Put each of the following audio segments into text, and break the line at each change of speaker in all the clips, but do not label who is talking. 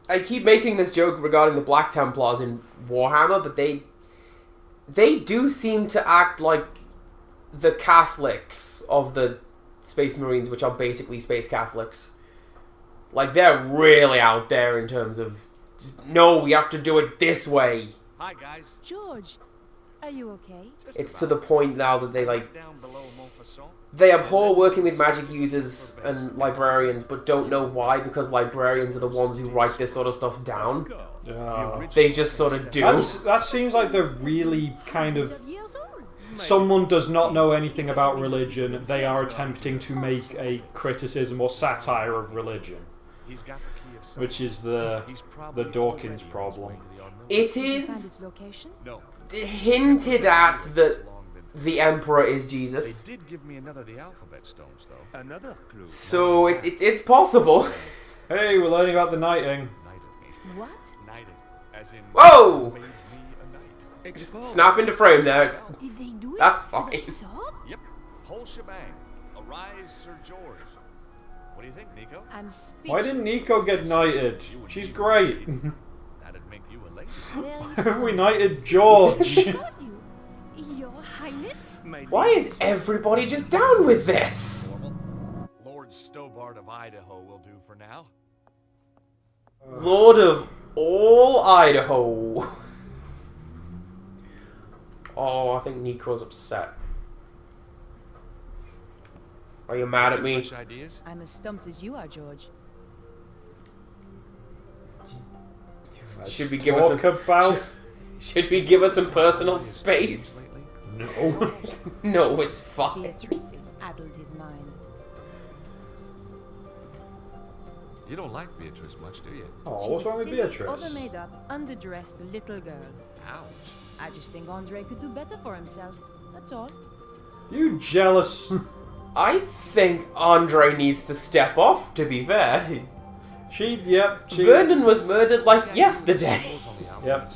I keep making this joke regarding the Black Templars in Warhammer, but they do seem to act like the Catholics of the Space Marines, which are basically Space Catholics. Like, they're really out there in terms of, no, we have to do it this way.
Hi, guys.
George, are you okay?
It's to the point now that they abhor working with magic users and librarians, but don't know why, because librarians are the ones who write this sort of stuff down. They just sort of do.
That seems like they're really kind of... Someone does not know anything about religion. They are attempting to make a criticism or satire of religion, which is the Dawkins problem.
It is hinted at that the Emperor is Jesus.
They did give me another of the alphabet stones, though. Another clue.
So it's possible.
Hey, we're learning about the knighting.
What?
Knighted, as in
Whoa!
made me a knight.
Just snap into frame there.
Did they do it?
That's fine.
With a sword?
Yep, whole shebang. Arise, Sir George. What do you think, Nico?
I'm speechless.
Why didn't Nico get knighted? She's great.
That'd make you a lady.
Why have we knighted George?
Your Highness?
Why is everybody just down with this?
Lord Stobart of Idaho will do for now.
Lord of all Idaho. Oh, I think Nico's upset. Are you mad at me?
Fresh ideas?
I'm as stumped as you are, George.
Should we give us should we give us some personal space?
No.
No, it's fine.
Beatrice has addled his mind.
You don't like Beatrice much, do you?
Oh,
She's
what's wrong
a
with
silly,
Beatrice?
over-made-up, underdressed little girl.
Ouch.
I just think Andre could do better for himself. That's all.
You jealous?
I think Andre needs to step off, to be fair.
Yep.
Vernon was murdered like yesterday.
Yep.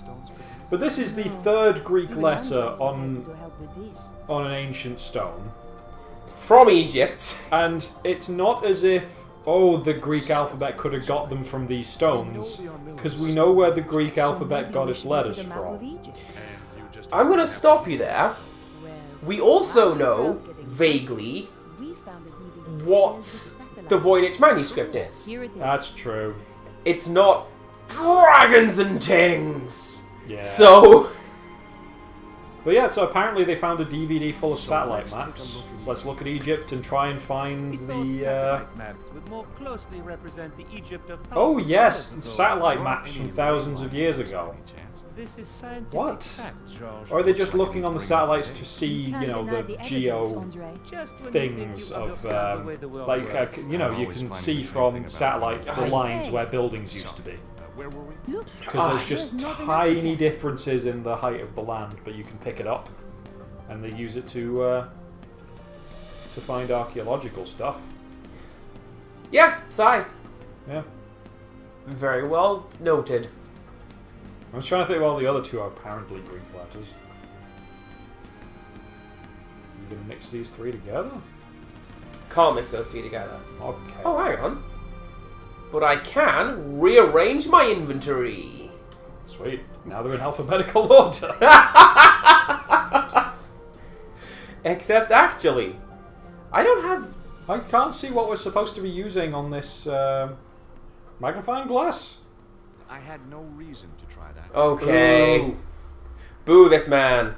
But this is the third Greek letter on
To help with this.
an ancient stone.
From Egypt.
And it's not as if, oh, the Greek alphabet could have got them from these stones, because we know where the Greek alphabet got its letters from.
I'm gonna stop you there.
Well,
We also know, vaguely,
we found a DVD
what
satellite.
the Voynich manuscript is.
Here it is.
That's true.
It's not dragons and things.
Yeah.
So,
But yeah, so apparently they found a DVD full of satellite maps. Let's look at Egypt and try and find the...
Satellite maps would more closely represent the Egypt of
Oh yes,
thousands of
satellite
old
maps from
Indian
thousands of years ago.
This is scientific
What?
fact, George.
Or are they just looking on the satellites to see, you know,
Can't deny
the
evidence,
geo
Andre.
Just when you think
things
you
of,
understand the way the world
like,
works.
you know, you can see from satellites the lines
Hey.
where buildings used to be.
Where were we?
Look,
Because there's just
There's not enough
tiny differences in the height of the land, but you can pick it up, and they use it to find archaeological stuff.
yeah, sigh.
Yeah.
Very well noted.
I was trying to think. Well, the other two are apparently Greek letters. You gonna mix these three together?
Can't mix those three together.
Okay.
Oh, hang on. But I can rearrange my inventory.
Sweet. Now they're in alphabetical order.
Except actually, I don't have...
I can't see what we're supposed to be using on this magnifying glass.
I had no reason to try that.
Okay.
Ooh.
Boo this man.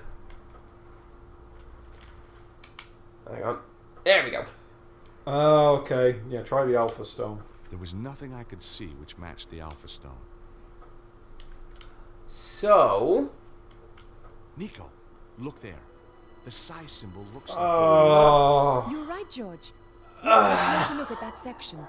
Hang on. There we go.
Oh, okay. Yeah, try the Alpha Stone.
There was nothing I could see which matched the Alpha Stone.
So...
Nico, look there. The psi symbol looks like...
Oh.
you're right, George. Let's look at that section.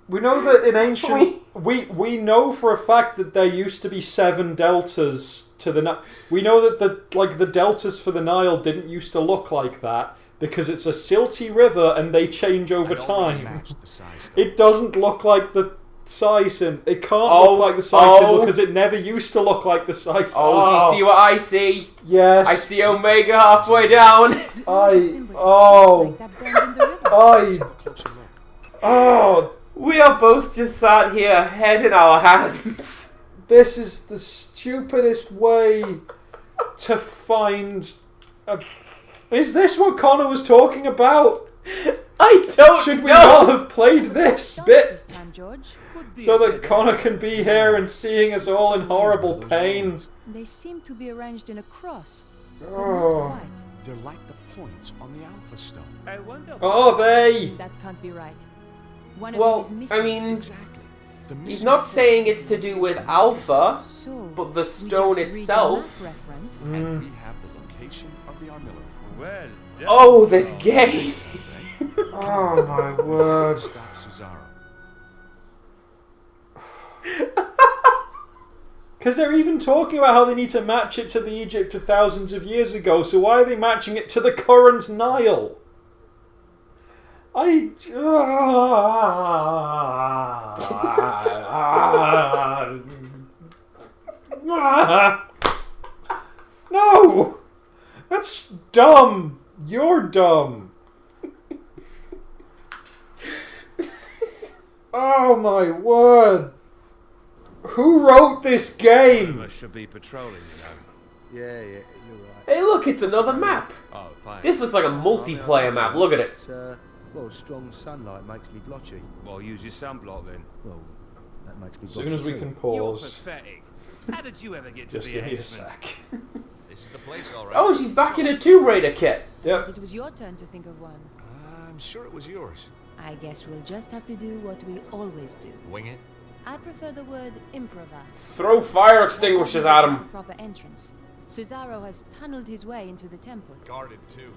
We know that in ancient... we know for a fact that there used to be 7 deltas to the Nile. We know that the deltas for the Nile didn't used to look like that because it's a silty river and they change over
It already
time.
matched the psi stone.
It doesn't look like the psi symbol. It can't look like the psi symbol because it never used to look like the psi symbol.
Oh, do you see what I see?
Yes.
I see Omega halfway down.
Oh.
That bend in the river.
I...
Closer look.
Oh.
We are both just sat here, head in our hands.
This is the stupidest way to find... Is this what Connor was talking about?
I don't
Should we
know.
not have played this bit?
This time, George.
So that Connor can be here and seeing us all in horrible pain.
They seem to be arranged in a cross. But
Oh.
not quite.
They're like the points on the Alpha Stone.
I wonder.
Oh, they!
That can't be right. One
Well,
of them is missing.
I mean,
Exactly. The
he's
missing
not
point
saying it's to do with Alpha,
So,
but the
we
stone
just read the
itself.
map reference.
And we have the location of the armillary.
Well done.
Oh, this game.
Oh my word.
Stop Cesaro.
Because they're even talking about how they need to match it to the Egypt of thousands of years ago, so why are they matching it to the current Nile? No! That's dumb! You're dumb! Oh my word! Who wrote this game?
I should be patrolling,
Yeah, you're right.
Hey, look, it's another map.
Oh, fine.
This looks like a multiplayer map. Look at it.
It's, well, strong sunlight makes me blotchy.
Well, use your sunblock then.
Well, that makes me
As
blotchy
soon as we
too.
can
You're
pause,
pathetic. How did you ever get to
just
be
give
a
me a
henchman?
sec.
This is the place, all right.
Oh, and she's back in a Tomb Raider kit.
Yep.
It was your turn to think of one.
I'm sure it was yours.
I guess we'll just have to do what we always do.
Wing it.
I prefer the word improvise.
Throw fire extinguishers at him.
Proper entrance. Cesaro has tunneled his way into the temple.
Guarded, too.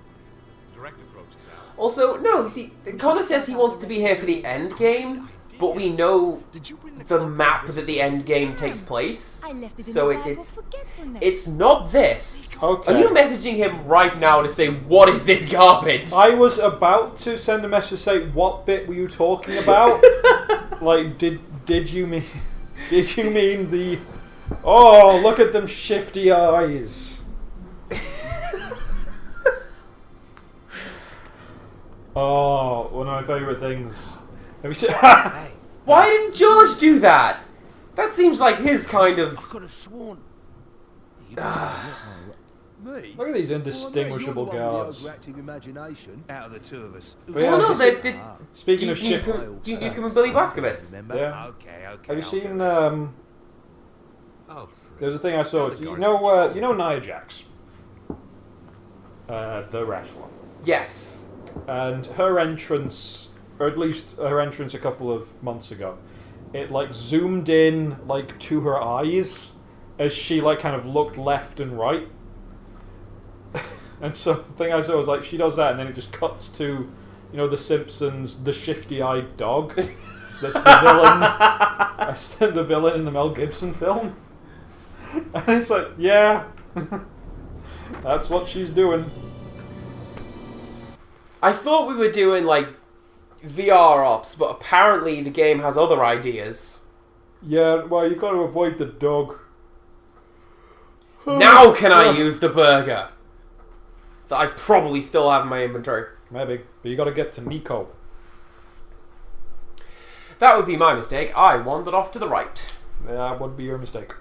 Direct approach is out.
Also, no, you see, Connor says he wants to be here for the end game, but we know
Did you bring
the map that the end game takes place.
I left it in
So
the bag
it's
of forgetfulness.
it's not this.
Okay.
Are you messaging him right now to say what is this garbage?
I was about to send a message to say, what bit were you talking about? Like, did you mean the... Oh, look at them shifty eyes. Oh, one of my favourite things. Have you seen...
Why didn't George do that? That seems like his kind of.
Could have sworn.
Me?
Look at these indistinguishable
Well, no, you're the one with
guards.
the overactive imagination.
Out of the two of us.
But yeah,
Well, no,
have you
they
seen-
did.
Speaking
Duke
of shift...
Nukem and Billy Blazkowicz.
Remember?
Yeah.
Okay.
Have you
I'll
seen...
do it.
Oh,
There's a thing I saw. You know Nia Jax? The wrestler.
Yes.
And her entrance, or at least her entrance a couple of months ago, it like zoomed in like to her eyes as she like kind of looked left and right. And so the thing I saw was like she does that and then it just cuts to, you know, The Simpsons, the shifty-eyed dog. That's the villain. That's the villain in the Mel Gibson film. And it's like, yeah. That's what she's doing.
I thought we were doing like VR ops, but apparently the game has other ideas.
Yeah, well, you've got to avoid the dog.
Now can I use the burger? That I probably still have in my inventory.
Maybe, but you got to get to Nico.
That would be my mistake. I wandered off to the right.
That would be your mistake.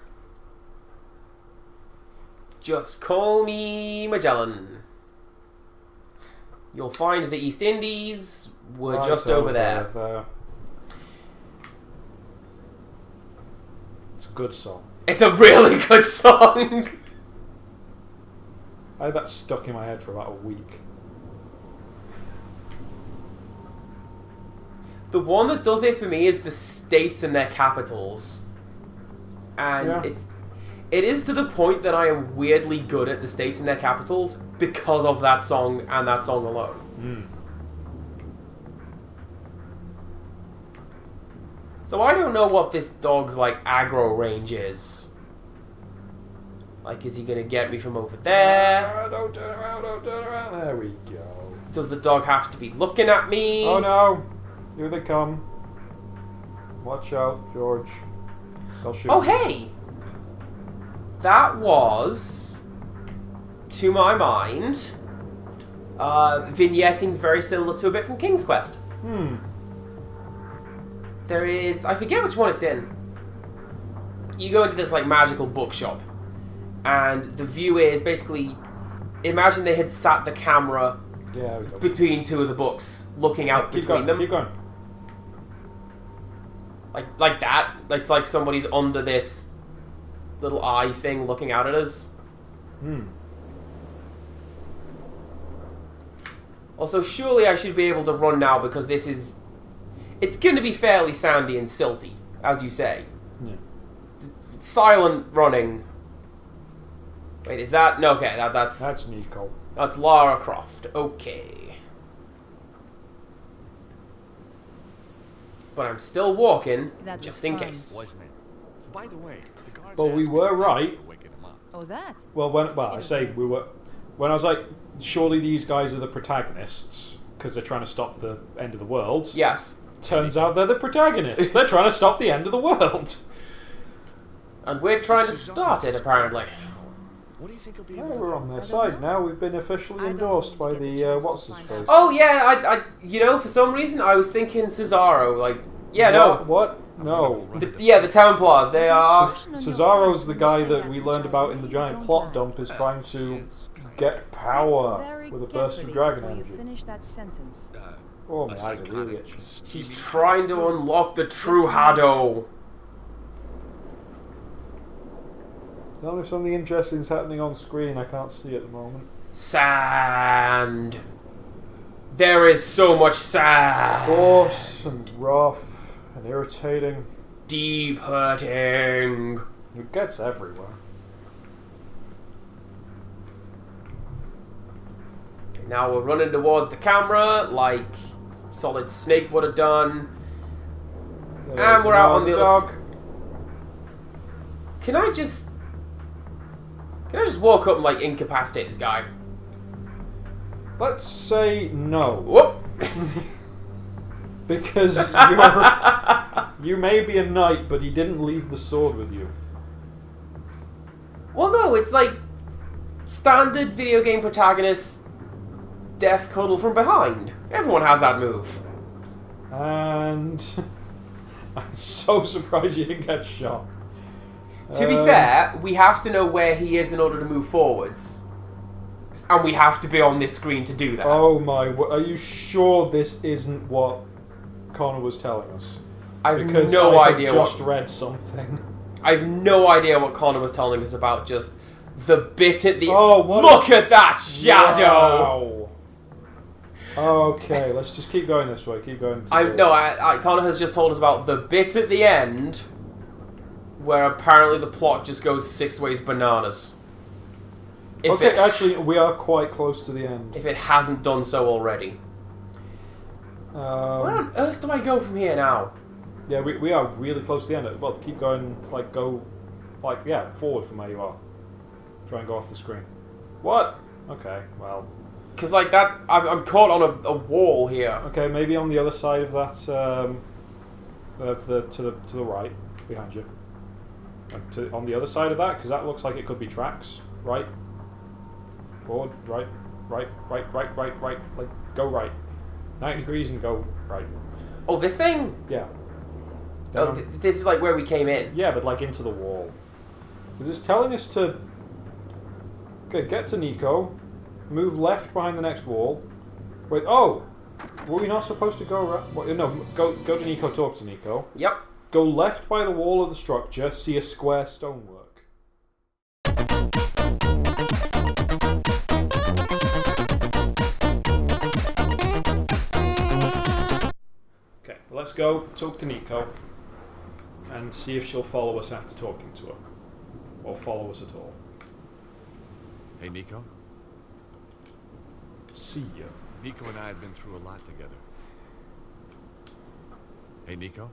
Just call me Magellan. You'll find the East Indies. We're
Right
just over there.
It's a good song.
It's a really good song.
I had that stuck in my head for about a week.
The one that does it for me is the states and their capitals. And
Yeah.
it is to the point that I am weirdly good at the states and their capitals because of that song and that song alone. So I don't know what this dog's like aggro range is. Like, is he gonna get me from over there?
Don't turn around, don't turn around. There we go.
Does the dog have to be looking at me?
Oh no! Here they come. Watch out, George. They'll shoot.
Oh, hey! That was, to my mind, vignetting very similar to a bit from King's Quest. There is... I forget which one it's in. You go into this, like, magical bookshop. And the view is basically... Imagine they had sat the camera
Yeah, we go.
between two of the books, looking out
Keep
between
going,
them.
keep going.
Like that. It's like somebody's under this little eye thing looking out at us. Also, surely I should be able to run now because this is... It's going to be fairly sandy and silty, as you say.
Yeah.
Silent running. Wait, is that... No, okay,
That's Nico.
That's Lara Croft. Okay. But I'm still walking,
That
just
was
in
fun.
case.
Wasn't it? By the way, the guards
But we
asked
were
me
right.
to waken him up.
Oh, that?
Well, I say we were... When I was like, surely these guys are the protagonists, because they're trying to stop the end of the world.
Yes.
Turns out they're the protagonists. They're trying to stop the end of the world.
And we're trying to start it, apparently.
What do you think will be
Yeah,
able to
we're
do?
on their
I don't
side
know.
now. We've been officially
I don't
endorsed by
get the
the,
chance to
what's his
find
face?
out.
Oh, yeah, you know, for some reason, I was thinking Cesaro. Like, yeah, no.
What? No.
The Templars, they are...
Cesaro's the guy that we learned about in the giant plot dump is trying to get power
Very
with a burst of
carefully
dragon
before you
energy.
finish that sentence.
Oh,
A
my eyes are really
psychotic
itchy.
He's
scheming-
trying to unlock the true Hado.
Tell me if something interesting is happening on screen. I can't see at the moment.
Sand. There is so much sand.
Coarse and rough and irritating.
Deep hurting.
It gets everywhere.
Now we're running towards the camera like Solid Snake would have done.
There's
we're out on
another
the other
dog.
Can I just walk up and like incapacitate this guy?
Let's say no.
Whoop.
Because you may be a knight, but he didn't leave the sword with you.
Well, no, it's like standard video game protagonist death cuddle from behind. Everyone has that move.
And I'm so surprised you didn't get shot.
To be fair, we have to know where he is in order to move forwards. And we have to be on this screen to do that.
Oh my, are you sure this isn't what Connor was telling us?
I've
Because
no
I have
idea
just
what...
read something.
I've no idea what Connor was telling us about just the bit at the...
Oh, what
Look at that shadow!
Wow. Okay, let's just keep going this way. Keep going.
Connor has just told us about the bit at the end where apparently the plot just goes 6 ways bananas.
Okay, actually, we are quite close to the end.
If it hasn't done so already. Where on earth do I go from here now?
Yeah, we are really close to the end. Well, keep going, forward from where you are. Try and go off the screen. What? Okay, well.
Because like that, I'm caught on a wall here.
Okay, maybe on the other side of that, to the right, behind you. On the other side of that, because that looks like it could be tracks. Right. Forward, right. Like, go right. 90 degrees and go right.
Oh, this thing?
Yeah.
Oh, this is like where we came in.
Yeah, but like into the wall. Is this telling us to... Okay, get to Nico. Move left behind the next wall. Wait, oh! Were we not supposed to go right? No, go to Nico, talk to Nico.
Yep.
Go left by the wall of the structure, see a square stonework. Okay, let's go talk to Nico and see if she'll follow us after talking to her. Or follow us at all.
Hey, Nico.
See ya.
Nico and I have been through a lot together. Hey, Nico.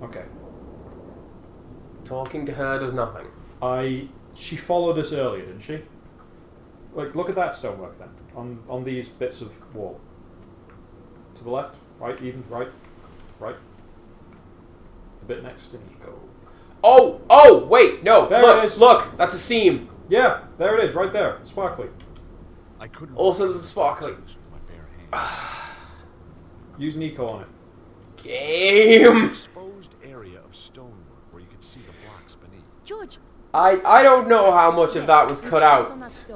Okay.
Talking to her does nothing.
She followed us earlier, didn't she? Like, look at that stonework then. On these bits of wall. To the left, right, even, right. The bit next to Nico.
Oh, wait, no,
There
look,
it is.
look, that's a seam.
Yeah, there it is, right there. Sparkly.
I couldn't.
Also, there's a sparkly.
With my bare hands.
Use Nico on it.
Game.
Exposed area of stonework where you could see the blocks beneath.
George,
I don't know how much of that was cut out,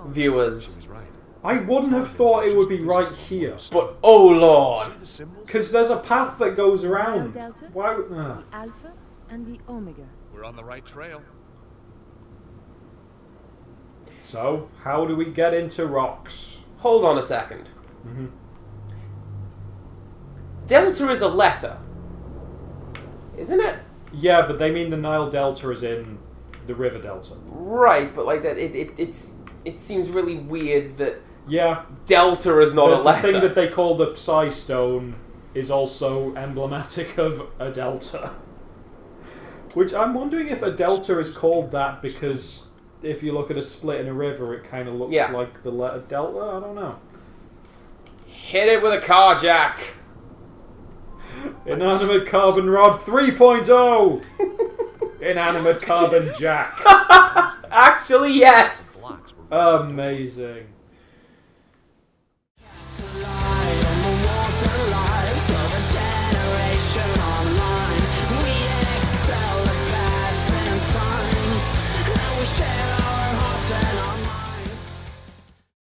viewers.
She's right.
I wouldn't have thought it would be right here.
But oh lord.
See the symbols?
Because there's a path that goes around.
Delta,
Why?
the Alpha, and the Omega.
We're on the right trail.
So, how do we get into rocks?
Hold on a second.
Mhm.
Delta is a letter. Isn't it?
Yeah, but they mean the Nile Delta is in the River Delta.
Right, but like that it seems really weird that
Yeah,
Delta is not a
the
letter.
thing that they call the Psi Stone is also emblematic of a delta. Which I'm wondering if a delta is called that because if you look at a split in a river, it kind of looks
Yeah.
like the letter delta. I don't know.
Hit it with a car jack.
Inanimate carbon rod 3.0. Inanimate carbon jack.
Actually, yes.
Blocks were
Amazing.